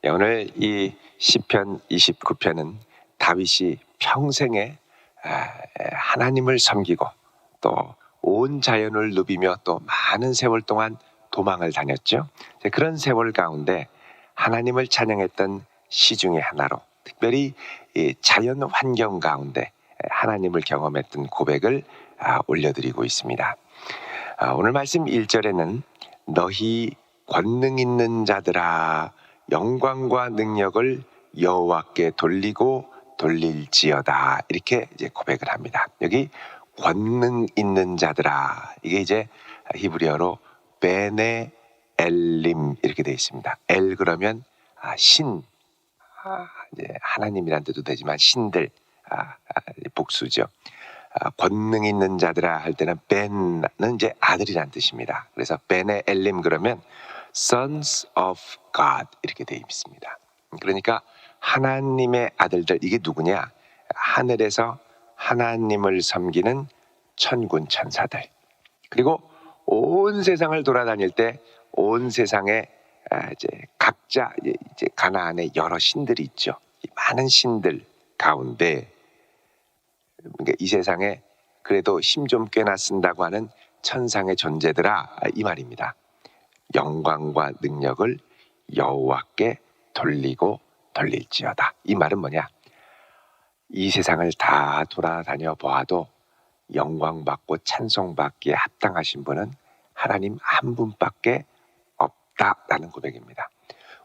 오늘 이 시편 29편은 다윗이 평생에 하나님을 섬기고 또 온 자연을 누비며 또 많은 세월 동안 도망을 다녔죠. 그런 세월 가운데 하나님을 찬양했던 시 중에 하나로 특별히 이 자연 환경 가운데 하나님을 경험했던 고백을 올려드리고 있습니다. 오늘 말씀 1절에는 너희 권능 있는 자들아 영광과 능력을 여호와께 돌리고 돌릴지어다, 이렇게 이제 고백을 합니다. 여기 권능 있는 자들아, 이게 이제 히브리어로 베네 엘림 이렇게 되어 있습니다. 엘 그러면 신, 이제 하나님이란 뜻도 되지만 신들, 복수죠. 권능 있는 자들아 할 때는 벤은 이제 아들이란 뜻입니다. 그래서 베네 엘림 그러면 sons of God 이렇게 되어 있습니다. 그러니까 하나님의 아들들, 이게 누구냐? 하늘에서 하나님을 섬기는 천군 천사들, 그리고 온 세상을 돌아다닐 때 온 세상에 이제 각자 이제 가나안에 여러 신들이 있죠. 많은 신들 가운데 그러니까 이 세상에 그래도 힘 좀 꽤나 쓴다고 하는 천상의 존재들아, 이 말입니다. 영광과 능력을 여호와께 돌리고 돌릴지어다. 이 말은 뭐냐? 이 세상을 다 돌아다녀 보아도 영광받고 찬송받기에 합당하신 분은 하나님 한 분밖에 없다라는 고백입니다.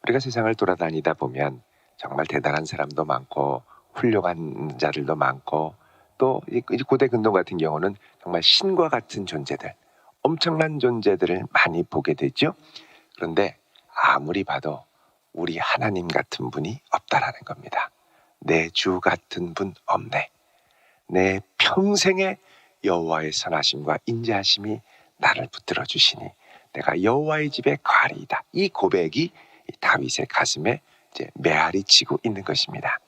우리가 세상을 돌아다니다 보면 정말 대단한 사람도 많고 훌륭한 자들도 많고 또 고대 근동 같은 경우는 정말 신과 같은 존재들, 엄청난 존재들을 많이 보게 되죠. 그런데 아무리 봐도 우리 하나님 같은 분이 없다라는 겁니다. 내 주 같은 분 없네. 내 평생의 여호와의 선하심과 인자하심이 나를 붙들어 주시니 내가 여호와의 집에 거하리이다. 이 고백이 다윗의 가슴에 이제 메아리 치고 있는 것입니다.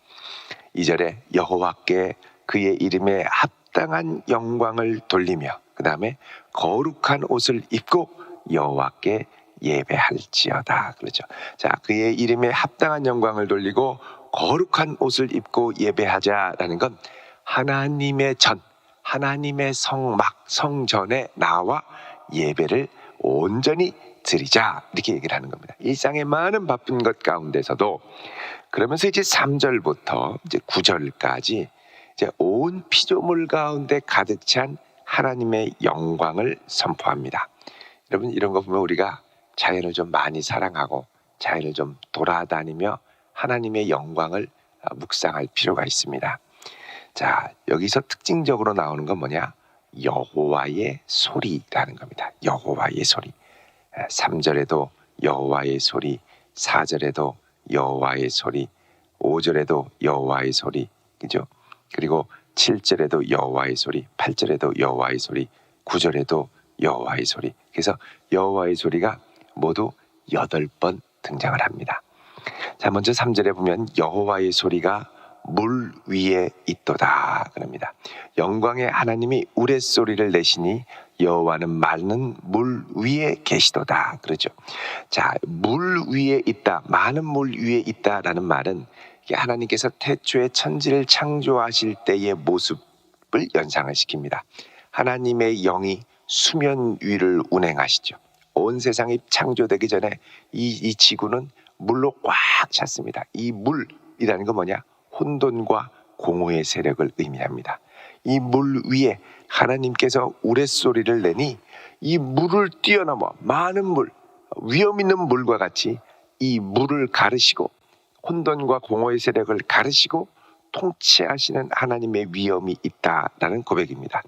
2절에 여호와께 그의 이름에 합당한 영광을 돌리며 그 다음에 거룩한 옷을 입고 여호와께 예배할지어다, 그렇죠. 자, 그의 이름에 합당한 영광을 돌리고 거룩한 옷을 입고 예배하자라는 건 하나님의 전, 하나님의 성전에 나와 예배를 온전히 드리자, 이렇게 얘기를 하는 겁니다. 일상의 많은 바쁜 것 가운데서도 그러면서 이제 3절부터 이제 9절까지 이제 온 피조물 가운데 가득 찬 하나님의 영광을 선포합니다. 여러분, 이런 거 보면 우리가 자연을 좀 많이 사랑하고 자연을 좀 돌아다니며 하나님의 영광을 묵상할 필요가 있습니다. 자, 여기서 특징적으로 나오는 건 뭐냐? 여호와의 소리라는 겁니다. 여호와의 소리. 3절에도 여호와의 소리, 4절에도 여호와의 소리, 5절에도 여호와의 소리, 그죠? 그리고 7절에도 여호와의 소리, 8절에도 여호와의 소리, 9절에도 여호와의 소리. 그래서 여호와의 소리가 모두 8번 등장을 합니다. 자, 먼저 3절에 보면 여호와의 소리가 물 위에 있도다 그럽니다. 영광의 하나님이 우레소리를 내시니 여호와는 많은 물 위에 계시도다, 그러죠. 자, 물 위에 있다, 많은 물 위에 있다라는 말은 하나님께서 태초에 천지를 창조하실 때의 모습을 연상을 시킵니다. 하나님의 영이 수면 위를 운행하시죠. 온 세상이 창조되기 전에 이 지구는 물로 꽉 찼습니다. 이 물이라는 건 뭐냐? 혼돈과 공허의 세력을 의미합니다. 이 물 위에 하나님께서 우레소리를 내니 이 물을 뛰어넘어 많은 물, 위험 있는 물과 같이 이 물을 가르시고 혼돈과 공허의 세력을 가르시고 통치하시는 하나님의 위엄이 있다라는 고백입니다.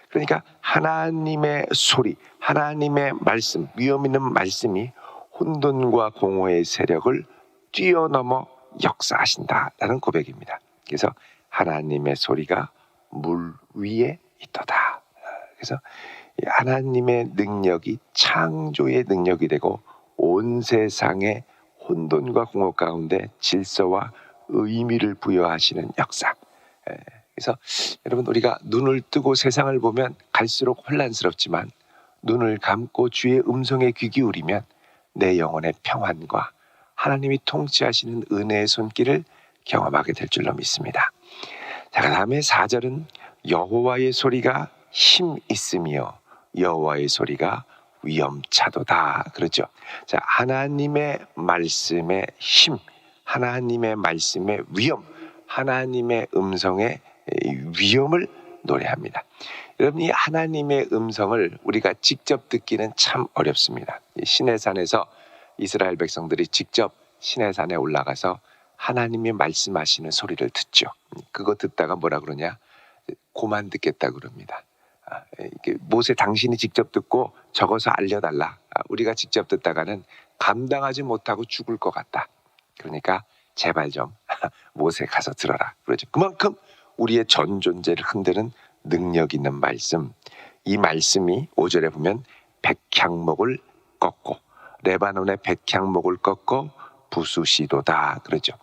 그러니까 하나님의 소리, 하나님의 말씀, 위험 있는 말씀이 혼돈과 공허의 세력을 뛰어넘어 역사하신다라는 고백입니다. 그래서 하나님의 소리가 물 위에 있도다. 그래서 하나님의 능력이 창조의 능력이 되고 온 세상의 혼돈과 공허 가운데 질서와 의미를 부여하시는 역사. 그래서 여러분, 우리가 눈을 뜨고 세상을 보면 갈수록 혼란스럽지만 눈을 감고 주의 음성에 귀 기울이면 내 영혼의 평안과 하나님이 통치하시는 은혜의 손길을 경험하게 될 줄로 믿습니다. 자, 그 다음에 4절은 여호와의 소리가 힘 있으며 여호와의 소리가 위엄차도다. 그렇죠. 자, 하나님의 말씀의 힘, 하나님의 말씀의 위엄, 하나님의 음성의 위엄을 노래합니다. 여러분, 이 하나님의 음성을 우리가 직접 듣기는 참 어렵습니다. 시내산에서 이스라엘 백성들이 직접 시내산에 올라가서 하나님이 말씀하시는 소리를 듣죠. 그거 듣다가 뭐라 그러냐? 고만 듣겠다 그럽니다. 모세 당신이 직접 듣고 적어서 알려달라. 우리가 직접 듣다가는 감당하지 못하고 죽을 것 같다. 그러니까 제발 좀 모세 가서 들어라. 그러죠. 그만큼 우리의 전 존재를 흔드는 능력 있는 말씀. 이 말씀이 5절에 보면 백향목을 꺾고 레바논의 백향목을 꺾고 부수시도다. 그러죠.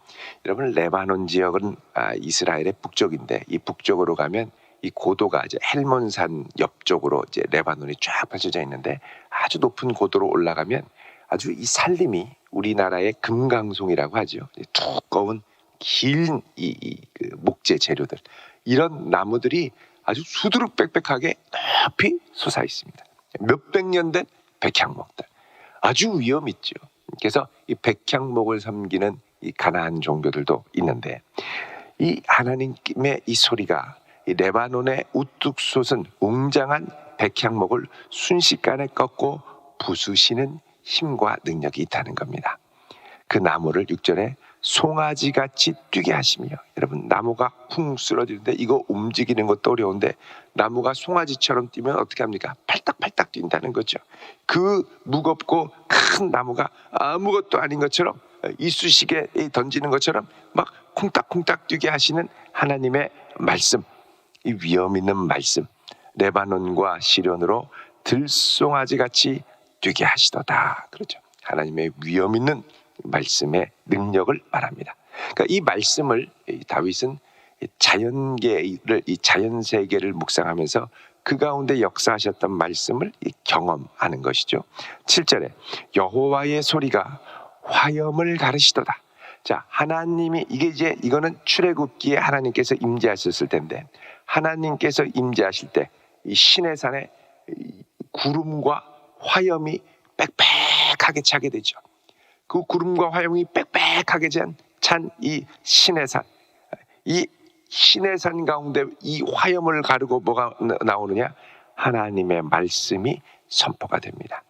여러분, 레바논 지역은 이스라엘의 북쪽인데 이 북쪽으로 가면 이 고도가 이제 헬몬산 옆쪽으로 이제 레바논이 쫙 펼쳐져 있는데 아주 높은 고도로 올라가면 아주 이 산림이 우리나라의 금강송이라고 하죠. 두꺼운 긴 그 목재 재료들, 이런 나무들이 아주 수두룩빽빽하게 높이 솟아 있습니다. 몇백 년 된 백향목들, 아주 위험 있죠. 그래서 이 백향목을 섬기는 이 가나안 종교들도 있는데 이 하나님의 이 소리가 이 레바논의 우뚝 솟은 웅장한 백향목을 순식간에 꺾고 부수시는 힘과 능력이 있다는 겁니다. 그 나무를 6절에 송아지같이 뛰게 하시며, 여러분, 나무가 쿵 쓰러지는데 이거 움직이는 것도 어려운데 나무가 송아지처럼 뛰면 어떻게 합니까? 팔딱팔딱 뛴다는 거죠. 그 무겁고 큰 나무가 아무것도 아닌 것처럼 이쑤시개 던지는 것처럼 막 쿵딱쿵딱 뛰게 하시는 하나님의 말씀, 이 위험 있는 말씀, 레바논과 시련으로 들송아지같이 뛰게 하시도다. 그렇죠. 하나님의 위험 있는 말씀의 능력을 말합니다. 그러니까 이 말씀을 다윗은 자연계를, 이 자연세계를 묵상하면서 그 가운데 역사하셨던 말씀을 경험하는 것이죠. 7절에 여호와의 소리가 화염을 가르시도다. 자, 하나님이 이거는 출애굽기에 하나님께서 임재하셨을 텐데, 하나님께서 임재하실 때 이 시내산에 구름과 화염이 빽빽하게 차게 되죠. 그 구름과 화염이 빽빽하게 찬 이 시내산, 이 시내산 가운데 이 화염을 가르고 뭐가 나오느냐? 하나님의 말씀이 선포가 됩니다.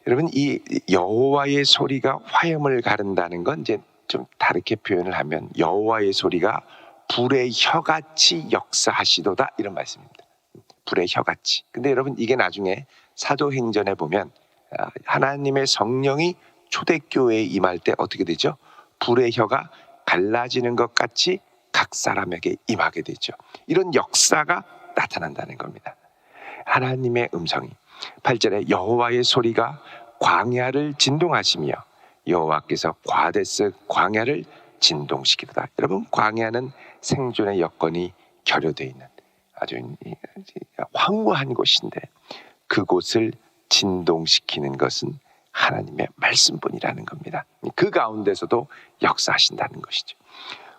여러분, 이 여호와의 소리가 화염을 가른다는 건 이제 좀 다르게 표현을 하면 여호와의 소리가 불의 혀같이 역사하시도다, 이런 말씀입니다. 불의 혀같이. 근데 여러분, 이게 나중에 사도행전에 보면 하나님의 성령이 초대교회에 임할 때 어떻게 되죠? 불의 혀가 갈라지는 것 같이 각 사람에게 임하게 되죠. 이런 역사가 나타난다는 겁니다. 하나님의 음성이. 8절에 여호와의 소리가 광야를 진동하시며 여호와께서 과데스 광야를 진동시키도다. 여러분, 광야는 생존의 여건이 결여되어 있는 아주 황무한 곳인데 그곳을 진동시키는 것은 하나님의 말씀뿐이라는 겁니다. 그 가운데서도 역사하신다는 것이죠.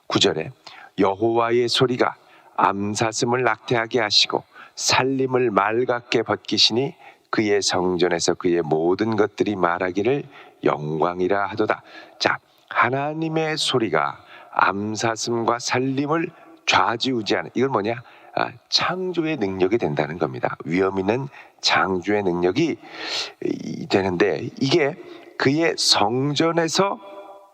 9절에 여호와의 소리가 암사슴을 낙태하게 하시고 살림을 맑게 벗기시니 그의 성전에서 그의 모든 것들이 말하기를 영광이라 하도다. 자, 하나님의 소리가 암사슴과 살림을 좌지우지하는, 이건 뭐냐? 창조의 능력이 된다는 겁니다. 위험 있는 창조의 능력이 되는데 이게 그의 성전에서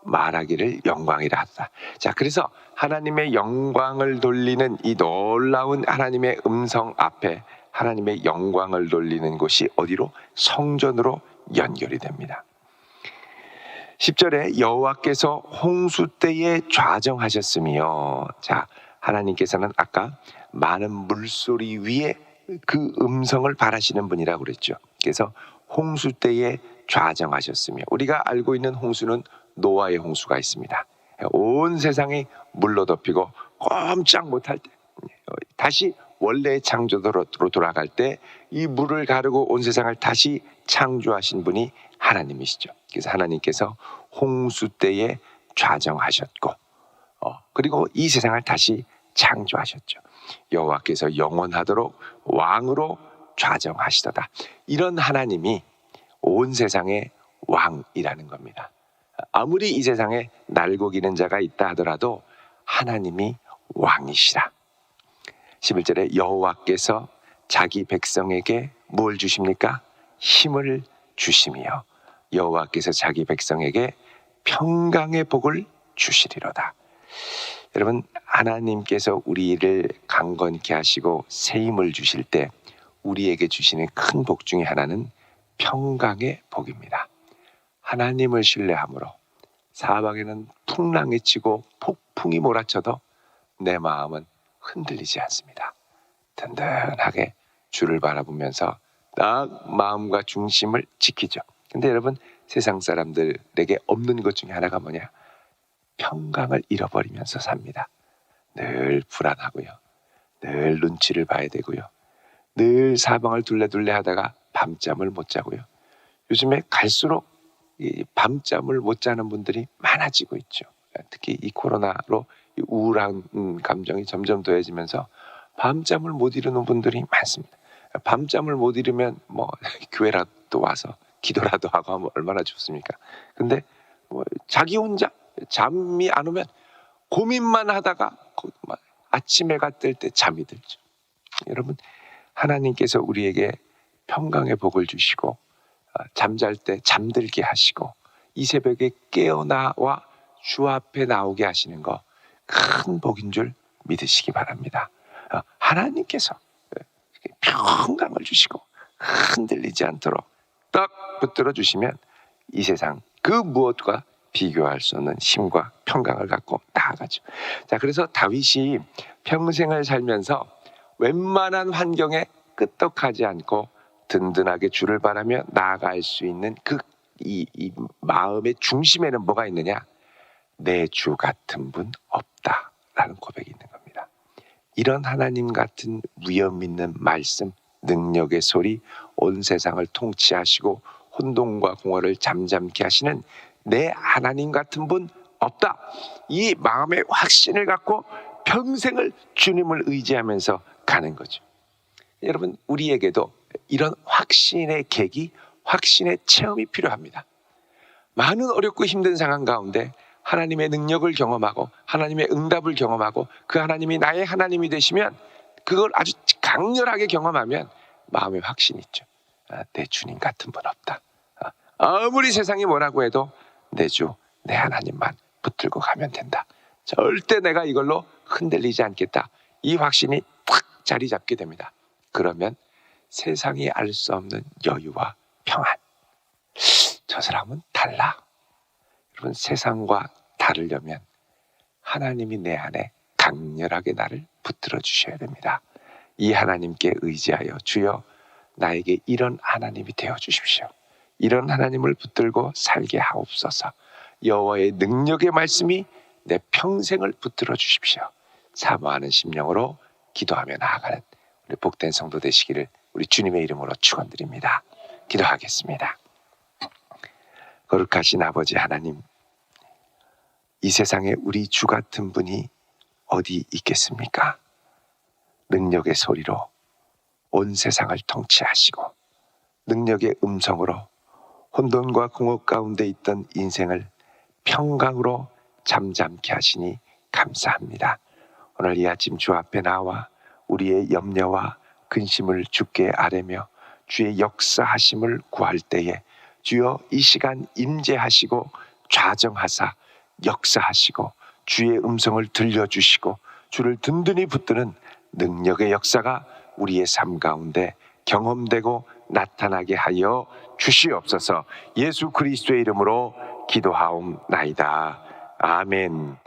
말하기를 영광이라 하다. 자, 그래서 하나님의 영광을 돌리는 이 놀라운 하나님의 음성 앞에 하나님의 영광을 돌리는 곳이 어디로? 성전으로 연결이 됩니다. 10절에 여호와께서 홍수 때에 좌정하셨으며, 자, 하나님께서는 아까 많은 물소리 위에 그 음성을 바라시는 분이라고 그랬죠. 그래서 홍수 때에 좌정하셨으며, 우리가 알고 있는 홍수는 노아의 홍수가 있습니다. 온 세상이 물로 덮이고 꼼짝 못할 때, 다시 원래의 창조대로 돌아갈 때 이 물을 가르고 온 세상을 다시 창조하신 분이 하나님이시죠. 그래서 하나님께서 홍수 때에 좌정하셨고 그리고 이 세상을 다시 창조하셨죠. 여호와께서 영원하도록 왕으로 좌정하시도다. 이런 하나님이 온 세상의 왕이라는 겁니다. 아무리 이 세상에 날고 기는 자가 있다 하더라도 하나님이 왕이시라. 11절에 여호와께서 자기 백성에게 뭘 주십니까? 힘을 주심이요 여호와께서 자기 백성에게 평강의 복을 주시리로다. 여러분, 하나님께서 우리를 강건케 하시고 새 힘을 주실 때 우리에게 주시는 큰 복 중에 하나는 평강의 복입니다. 하나님을 신뢰함으로 사방에는 풍랑이 치고 폭풍이 몰아쳐도 내 마음은 흔들리지 않습니다. 든든하게 주를 바라보면서 딱 마음과 중심을 지키죠. 근데 여러분, 세상 사람들에게 없는 것 중에 하나가 뭐냐? 평강을 잃어버리면서 삽니다. 늘 불안하고요. 늘 눈치를 봐야 되고요. 늘 사방을 둘레둘레 하다가 밤잠을 못 자고요. 요즘에 갈수록 이 밤잠을 못 자는 분들이 많아지고 있죠. 특히 이 코로나로 이 우울한 감정이 점점 더해지면서 밤잠을 못 이루는 분들이 많습니다. 밤잠을 못 이루면 뭐 교회라도 와서 기도라도 하고 하면 얼마나 좋습니까? 근데 뭐 자기 혼자 잠이 안 오면 고민만 하다가 아침 해가 뜰 때 잠이 들죠. 여러분, 하나님께서 우리에게 평강의 복을 주시고 잠잘 때 잠들게 하시고 이 새벽에 깨어나와 주 앞에 나오게 하시는 거 큰 복인 줄 믿으시기 바랍니다. 하나님께서 평강을 주시고 흔들리지 않도록 딱 붙들어 주시면 이 세상 그 무엇과 비교할 수 없는 힘과 평강을 갖고 나아가죠. 자, 그래서 다윗이 평생을 살면서 웬만한 환경에 끄떡하지 않고 든든하게 주를 바라며 나아갈 수 있는 이 마음의 중심에는 뭐가 있느냐? 내 주 같은 분 없다라는 고백이 있는 겁니다. 이런 하나님 같은 위엄 있는 말씀, 능력의 소리, 온 세상을 통치하시고 혼돈과 공허를 잠잠케 하시는 내 하나님 같은 분 없다. 이 마음의 확신을 갖고 평생을 주님을 의지하면서 가는 거죠. 여러분, 우리에게도 이런 확신의 계기, 확신의 체험이 필요합니다. 많은 어렵고 힘든 상황 가운데 하나님의 능력을 경험하고 하나님의 응답을 경험하고 그 하나님이 나의 하나님이 되시면 그걸 아주 강렬하게 경험하면 마음의 확신이 있죠. 내 주님 같은 분 없다. 아무리 세상이 뭐라고 해도 내 주, 내 하나님만 붙들고 가면 된다. 절대 내가 이걸로 흔들리지 않겠다. 이 확신이 탁 자리 잡게 됩니다. 그러면 세상이 알 수 없는 여유와 평안. 저 사람은 달라. 여러분, 세상과 다르려면 하나님이 내 안에 강렬하게 나를 붙들어 주셔야 됩니다. 이 하나님께 의지하여 주여 나에게 이런 하나님이 되어 주십시오. 이런 하나님을 붙들고 살게 하옵소서. 여호와의 능력의 말씀이 내 평생을 붙들어 주십시오. 사모하는 심령으로 기도하며 나아가는 우리 복된 성도 되시기를 우리 주님의 이름으로 축원드립니다. 기도하겠습니다. 거룩하신 아버지 하나님, 이 세상에 우리 주 같은 분이 어디 있겠습니까? 능력의 소리로 온 세상을 통치하시고 능력의 음성으로 혼돈과 공허 가운데 있던 인생을 평강으로 잠잠케 하시니 감사합니다. 오늘 이 아침 주 앞에 나와 우리의 염려와 근심을 주께 아뢰며 주의 역사하심을 구할 때에 주여 이 시간 임재하시고 좌정하사 역사하시고 주의 음성을 들려주시고 주를 든든히 붙드는 능력의 역사가 우리의 삶 가운데 경험되고 나타나게 하여 주시옵소서. 예수 그리스도의 이름으로 기도하옵나이다. 아멘.